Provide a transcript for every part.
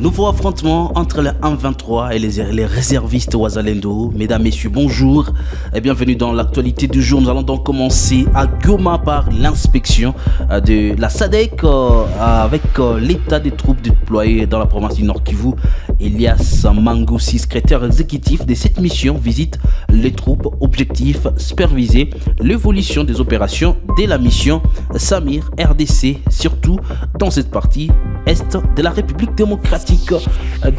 Nouveau affrontement entre le 1-23 et les réservistes Wazalendo. Mesdames, messieurs, bonjour et bienvenue dans l'actualité du jour. Nous allons donc commencer à Goma par l'inspection de la SADC avec l'état des troupes déployées dans la province du Nord Kivu. Elias Mangossi, secrétaire exécutif de cette mission, visite les troupes. Objectif, superviser l'évolution des opérations de la mission Samir RDC, surtout dans cette partie est de la République démocratique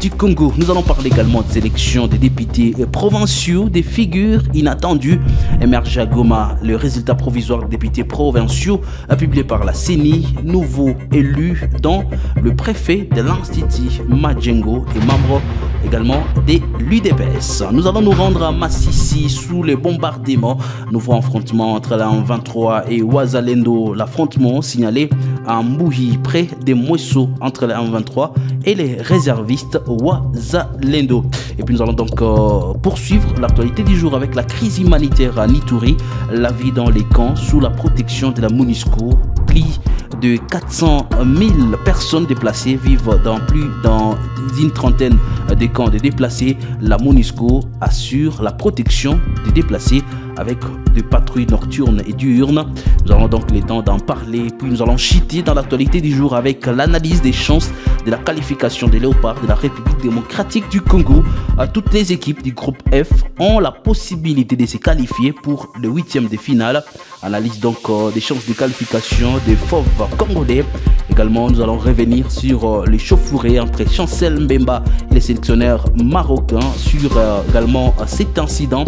du Congo. Nous allons parler également des élections des députés provinciaux, des figures inattendues émergent à Goma. Le résultat provisoire des députés provinciaux publié par la CENI, nouveau élu dont le préfet de l'Institut Majengo et membre également de l'UDPS. Nous allons nous rendre à Massissi sous les bombardements. Nouveau affrontement entre la 23 et Wazalendo. L'affrontement signalé à Mbouhi près des Mouesso entre la 23 et les réservistes Wazalendo. Et puis nous allons donc poursuivre l'actualité du jour avec la crise humanitaire à Nituri. La vie dans les camps sous la protection de la MONUSCO. Plus de 400 000 personnes déplacées vivent dans plus d'une trentaine de camps de déplacés. La MONUSCO assure la protection des déplacés avec des patrouilles nocturnes et diurnes. Nous avons donc le temps d'en parler. Puis nous allons chuter dans l'actualité du jour avec l'analyse des chances de la qualification des Léopards de la République démocratique du Congo. Toutes les équipes du groupe F ont la possibilité de se qualifier pour le 8e de finale. Analyse donc des chances de qualification des fauves congolais. Également, nous allons revenir sur l'échauffourée entre Chancel Mbemba et les sélectionneurs marocains sur également cet incident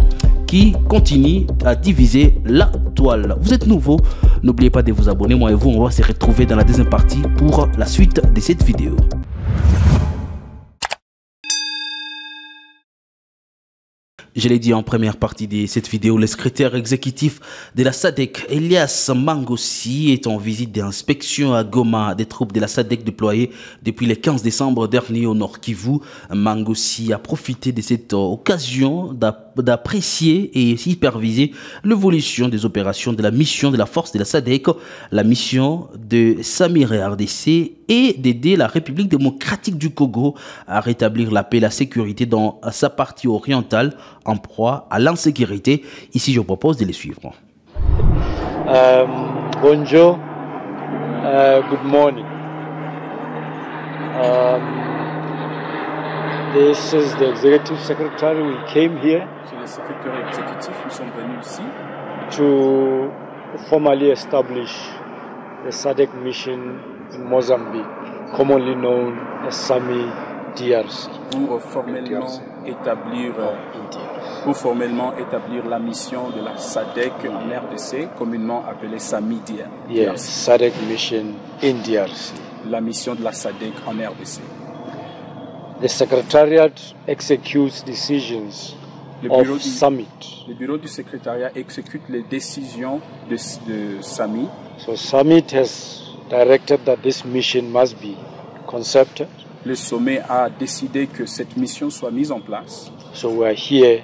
qui continue à diviser la toile. Vous êtes nouveau, n'oubliez pas de vous abonner. Moi et vous, on va se retrouver dans la deuxième partie pour la suite de cette vidéo. Je l'ai dit en première partie de cette vidéo, le secrétaire exécutif de la SADC, Elias Mangossi, est en visite d'inspection à Goma des troupes de la SADC déployées depuis le 15 décembre dernier au Nord Kivu. Mangossi a profité de cette occasion d'apprécier et superviser l'évolution des opérations de la mission de la force de la SADC, la mission de Samir RDC, et d'aider la République démocratique du Congo à rétablir la paix et la sécurité dans sa partie orientale en proie à l'insécurité. Ici, je vous propose de les suivre. Bonjour, good morning. This is the executive secretary. We came here. C'est le secrétaire exécutif. Nous sommes venus ici to formally establish the SADC mission in Mozambique, commonly known as SAMI DRC. Pour formellement établir la mission de la SADC en RDC, communément appelée SAMI DRC. Yes, SADC mission in DRC. La mission de la SADC en RDC. The Secretariat executes decisions of Summit. Le bureau du secrétariat exécute les décisions de SAMI. So Summit has directed that this mission must be concepted. Le sommet a décidé que cette mission soit mise en place. So we are here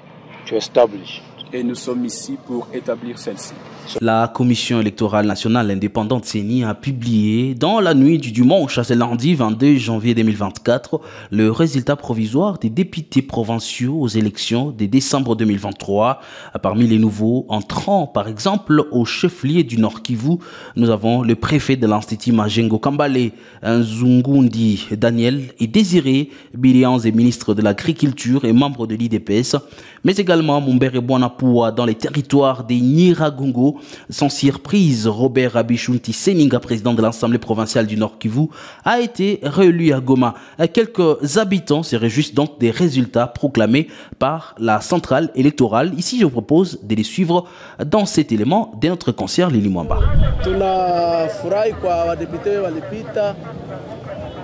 to establish it. Et nous sommes ici pour établir celle-ci. La Commission électorale nationale indépendante CENI a publié dans la nuit du dimanche à ce lundi 22 janvier 2024 le résultat provisoire des députés provinciaux aux élections de décembre 2023. Parmi les nouveaux entrants, par exemple, au chef-lieu du Nord Kivu, nous avons le préfet de l'Institut Majengo Kambale, Nzungundi Daniel, et Désiré Bilianze, ministre de l'Agriculture et membre de l'IDPS, mais également Mumbere Bwanapoua dans les territoires des Nyiragongo. Sans surprise, Robert Abishunti Seninga, président de l'Assemblée provinciale du Nord Kivu, a été réélu à Goma. Quelques habitants se réjouissent donc des résultats proclamés par la centrale électorale. Ici, je vous propose de les suivre dans cet élément de notre concert Lili Mwamba. Tunafurahi kwa wadepute walipita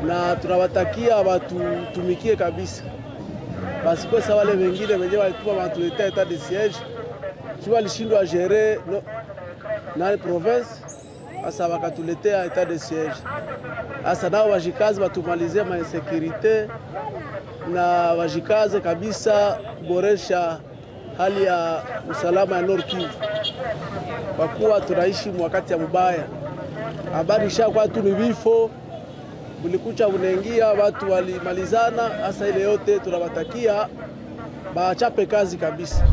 na tunawatakia watumikie kabisa. Parce que ça wale wengine wenyewe walikuwa wanatuletea etat de siège. Tu walishindwa gérer na province asa wakatuletea etat de siège. Asa nao wajikazi watumalizie ma insécurité na wajikaze kabisa boresha hali ya usalama ya Nord Kivu. Kwa kuwa tunaishi wakati ya mbaya. Habari ishakuwa tu ni vifo bulikucha bunaingia, watu walimalizana. Hasa ile yote tunawatakia bachape kazi kabisa.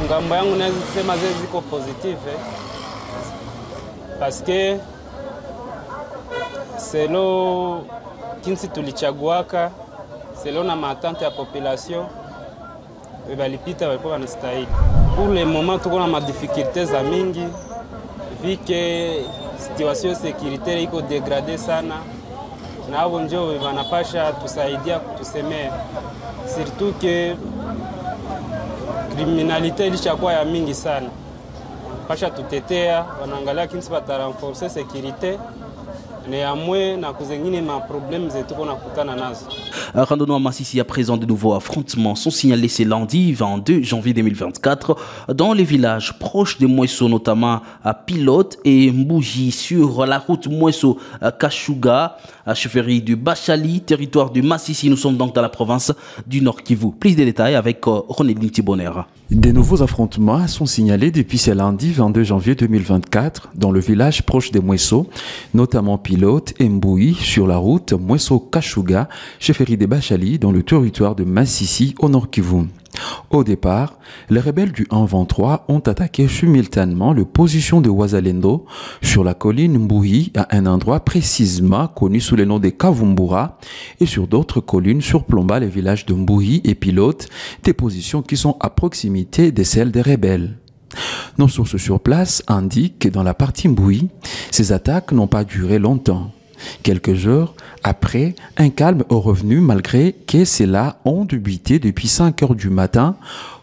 Ngambo yangu naweza kusema ziko positive parce que selo kinsi tulichaguaka selo na matante ya population balipita walikuwa wanastahili. Pour le moment tuko na madifficultés za mingi vu que situation sécuritaire iko dégradée sana, na hao ndio wanapasha tusaidia kutusemea, surtout que criminalité ilishakuwa ya mingi sana. Pasha tutetea, wanaangalia kinsi batarenforcer sécurité néanmoins na kuzengine ma problème zetu kuna kutana nazo. Randonnons à Massissi à présent. De nouveaux affrontements sont signalés ce lundi 22 janvier 2024 dans les villages proches de Mwesso, notamment à Pilote et Mbouji, sur la route Mwesso-Kashuga, à chefferie du Bachali, territoire de Massissi. Nous sommes donc dans la province du Nord Kivu. Plus de détails avec Ronaldin Thibonera. Des nouveaux affrontements sont signalés depuis ce lundi 22 janvier 2024 dans le village proche de Mwesso, notamment Pilote et Mbouyi, sur la route Mwesso-Kashuga, chefferie des Bachali, dans le territoire de Massissi au Nord Kivu. Au départ, les rebelles du 1-23 ont attaqué simultanément les positions de Wazalendo sur la colline Mbouyi à un endroit précisément connu sous le nom de Kavumbura et sur d'autres collines surplombant les villages de Mbouyi et Pilote, des positions qui sont à proximité de celles des rebelles. Nos sources sur place indiquent que dans la partie Mbouyi, ces attaques n'ont pas duré longtemps. Quelques heures après, un calme est revenu malgré que ceux-là ont débuté depuis 5 heures du matin,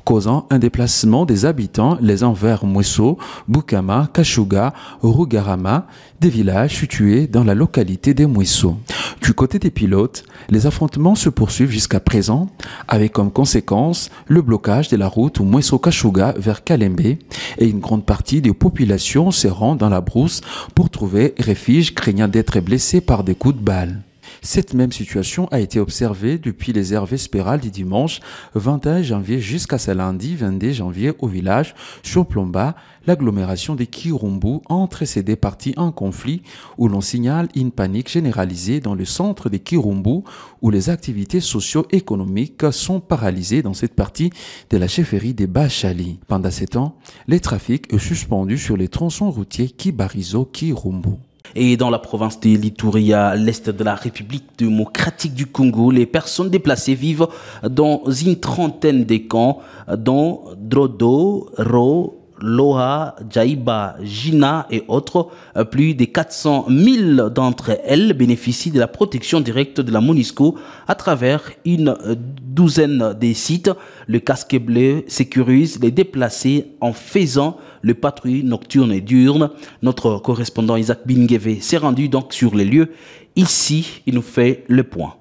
causant un déplacement des habitants les uns vers Mwesso, Bukama, Kashuga, Rugarama, des villages situés dans la localité de Mwesso. Du côté des Pilotes, les affrontements se poursuivent jusqu'à présent, avec comme conséquence le blocage de la route Mwesso-Kashuga vers Kalembe et une grande partie des populations se rend dans la brousse pour trouver refuge craignant d'être blessés par des coups de balle. Cette même situation a été observée depuis les heures vespérales du dimanche 21 janvier jusqu'à ce lundi 22 janvier au village surplomba l'agglomération de Kirumbu entre ces deux parties en conflit où l'on signale une panique généralisée dans le centre de Kirumbu où les activités socio-économiques sont paralysées dans cette partie de la chefferie des Bachali. Pendant ce temps, le trafic est suspendu sur les tronçons routiers Kibarizo-Kirumbu. Et dans la province de l'Ituri, à l'est de la République démocratique du Congo, les personnes déplacées vivent dans une trentaine de camps, dont Drodo, Ro, Loha, Jaïba, Jina et autres. Plus de 400 000 d'entre elles bénéficient de la protection directe de la MONUSCO à travers une douzaine de sites. Le casque bleu sécurise les déplacés en faisant le patrouille nocturne et diurne. Notre correspondant Isaac Bingeve s'est rendu donc sur les lieux. Ici, il nous fait le point.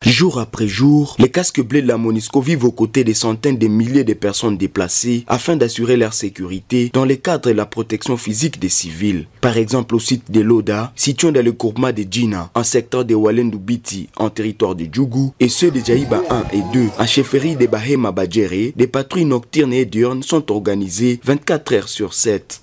Jour après jour, les casques bleus de la MONUSCO vivent aux côtés des centaines de milliers de personnes déplacées afin d'assurer leur sécurité dans le cadre de la protection physique des civils. Par exemple au site de Loda, situé dans le groupement de Djina, en secteur de Walendubiti, en territoire de Djougou, et ceux de Jaïba 1 et 2, en chefferie de Bahema Badjere, des patrouilles nocturnes et diurnes sont organisées 24 heures sur 7.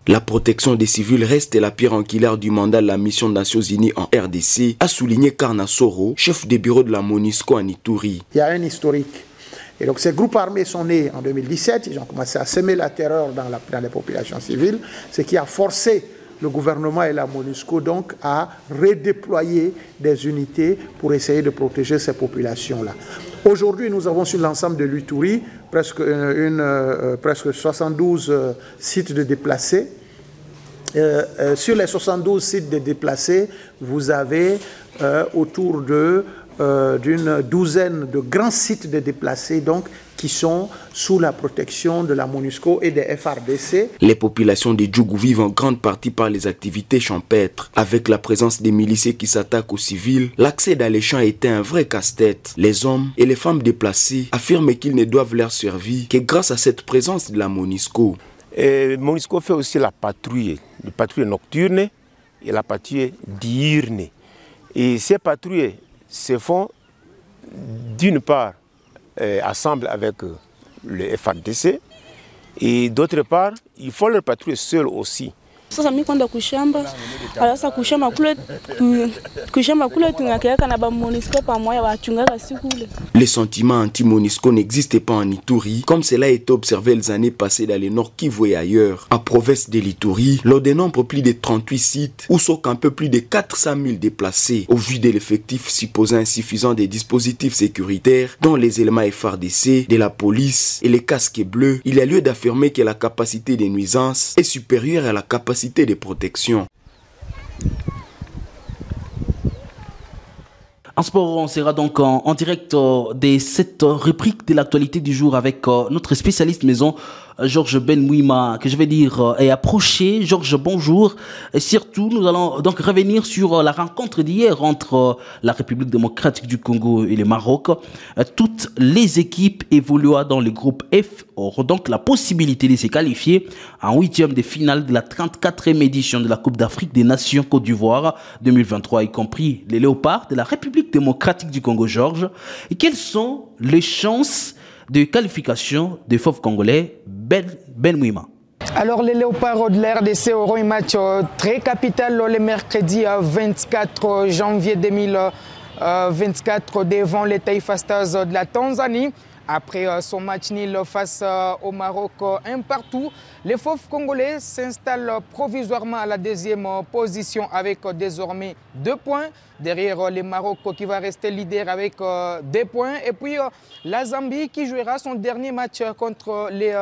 La protection des civils reste la pierre angulaire du mandat de la mission des Nations Unies en RDC, a souligné Karna Soro, chef de bureau de la MONUSCO en Ituri. Il y a un historique. Et donc ces groupes armés sont nés en 2017, ils ont commencé à semer la terreur dans les populations civiles, ce qui a forcé le gouvernement et la MONUSCO donc à redéployer des unités pour essayer de protéger ces populations-là. Aujourd'hui, nous avons sur l'ensemble de l'Ituri presque 72 sites de déplacés. Sur les 72 sites de déplacés, vous avez autour d'une douzaine de grands sites de déplacés donc, qui sont sous la protection de la MONUSCO et des FRDC. Les populations de Djougou vivent en grande partie par les activités champêtres. Avec la présence des miliciens qui s'attaquent aux civils, l'accès dans les champs était un vrai casse-tête. Les hommes et les femmes déplacés affirment qu'ils ne doivent leur servir que grâce à cette présence de la MONUSCO. La MONUSCO fait aussi la patrouille nocturne et la patrouille diurne. Et ces patrouilles se font d'une part ensemble avec le FARDC Et d'autre part, il faut leur patrouiller seul aussi. Sasa mimi kwenda kushamba alasa kushamba kule tungakeleka na ba MONUSCO pamoja wachungaga siku ile. Les sentiments anti-MONUSCO n'existaient pas en Ituri, comme cela est observé les années passées dans le Nord Kivu et ailleurs. En province de l'Ituri, l'on dénombre plus de 38 sites où sont un peu plus de 400 000 déplacés. Au vu de l'effectif supposé insuffisant des dispositifs sécuritaires, dont les éléments FARDC, de la police et les casques bleus, il y a lieu d'affirmer que la capacité de nuisance est supérieure à la capacité de protection. En sport, on sera donc en direct de cette rubrique de l'actualité du jour avec notre spécialiste maison, Georges Benmouima, que je vais dire est approché. Georges, bonjour. Et surtout, nous allons donc revenir sur la rencontre d'hier entre la République démocratique du Congo et le Maroc. Toutes les équipes évoluant dans le groupe F auront donc la possibilité de se qualifier en 8e de finale de la 34e édition de la Coupe d'Afrique des Nations Côte d'Ivoire 2023, y compris les Léopards de la République démocratique du Congo. Georges, et quelles sont les chances de qualification des fauves congolais? Benmouima. Alors les Léopards de la RDC auront un match très capital le mercredi 24 janvier 2024 devant les Taifa Stars de la Tanzanie. Après son match nul face au Maroc un partout, les fauves congolais s'installent provisoirement à la 2e position avec désormais 2 points. Derrière le Maroc qui va rester leader avec 2 points. Et puis la Zambie qui jouera son dernier match contre les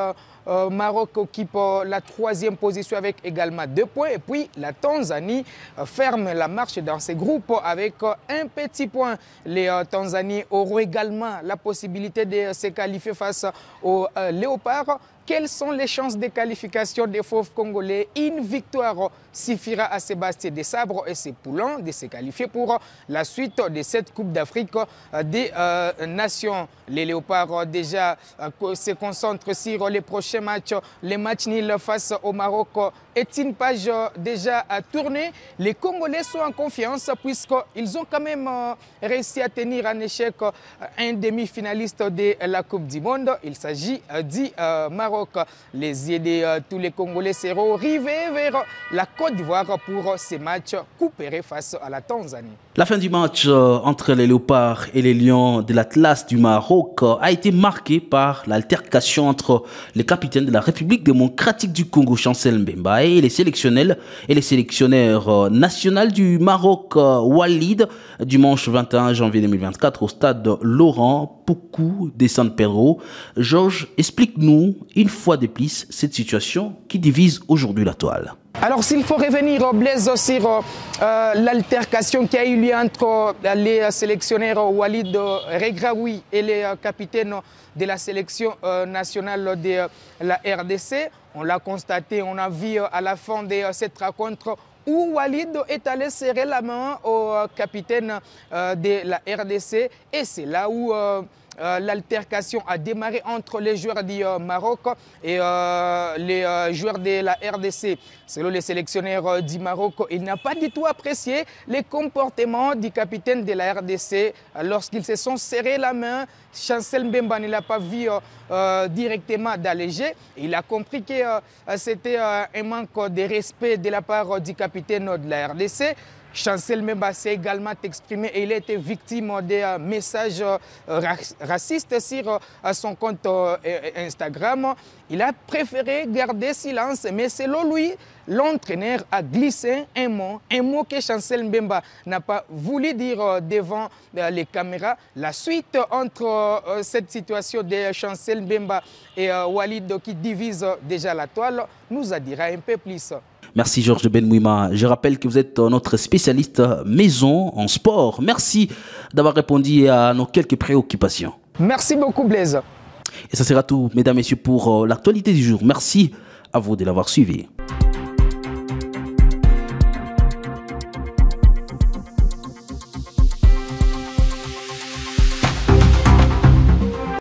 Maroc occupe la 3e position avec également 2 points. Et puis la Tanzanie ferme la marche dans ses groupes avec un petit point. Les Tanzaniens auront également la possibilité de se qualifier face aux Léopards. Quelles sont les chances de qualification des fauves congolais? Une victoire suffira à Sébastien Desabre et ses poulains de se qualifier pour la suite de cette Coupe d'Afrique des Nations. Les Léopards déjà se concentrent sur les prochains matchs. Les matchs nuls face au Maroc est une page déjà tournée. Les Congolais sont en confiance puisqu'ils ont quand même réussi à tenir en échec un demi-finaliste de la Coupe du Monde. Il s'agit du Maroc. Les yeux de tous les Congolais seront rivés vers la Côte d'Ivoire pour ces matchs coupérés face à la Tanzanie. La fin du match entre les Léopards et les Lions de l'Atlas du Maroc a été marquée par l'altercation entre les capitaines de la République démocratique du Congo, Chancel Mbemba, et les sélectionneurs nationaux du Maroc, Walid, dimanche 21 janvier 2024 au stade Laurent Poukou de San Pedro. Georges, explique-nous une fois de plus cette situation qui divise aujourd'hui la toile. Alors s'il faut revenir, Blaise, sur l'altercation qui a eu lieu entre les sélectionneurs Walid Regraoui et les capitaines de la sélection nationale de la RDC, on l'a constaté, on a vu à la fin de cette rencontre où Walid est allé serrer la main au capitaine de la RDC et c'est là où l'altercation a démarré entre les joueurs du Maroc et les joueurs de la RDC. Selon les sélectionneurs du Maroc, il n'a pas du tout apprécié les comportements du capitaine de la RDC lorsqu'ils se sont serrés la main. Chancel Mbemba ne l'a pas vu directement d'alléger. Il a compris que c'était un manque de respect de la part du capitaine de la RDC. Chancel Mbemba s'est également exprimé et il a été victime des messages racistes sur son compte Instagram. Il a préféré garder silence, mais selon lui, l'entraîneur a glissé un mot que Chancel Mbemba n'a pas voulu dire devant les caméras. La suite entre cette situation de Chancel Mbemba et Walid qui divise déjà la toile nous en dira un peu plus. Merci Georges Benmouima. Je rappelle que vous êtes notre spécialiste maison en sport. Merci d'avoir répondu à nos quelques préoccupations. Merci beaucoup Blaise. Et ça sera tout, mesdames et messieurs, pour l'actualité du jour. Merci à vous de l'avoir suivi.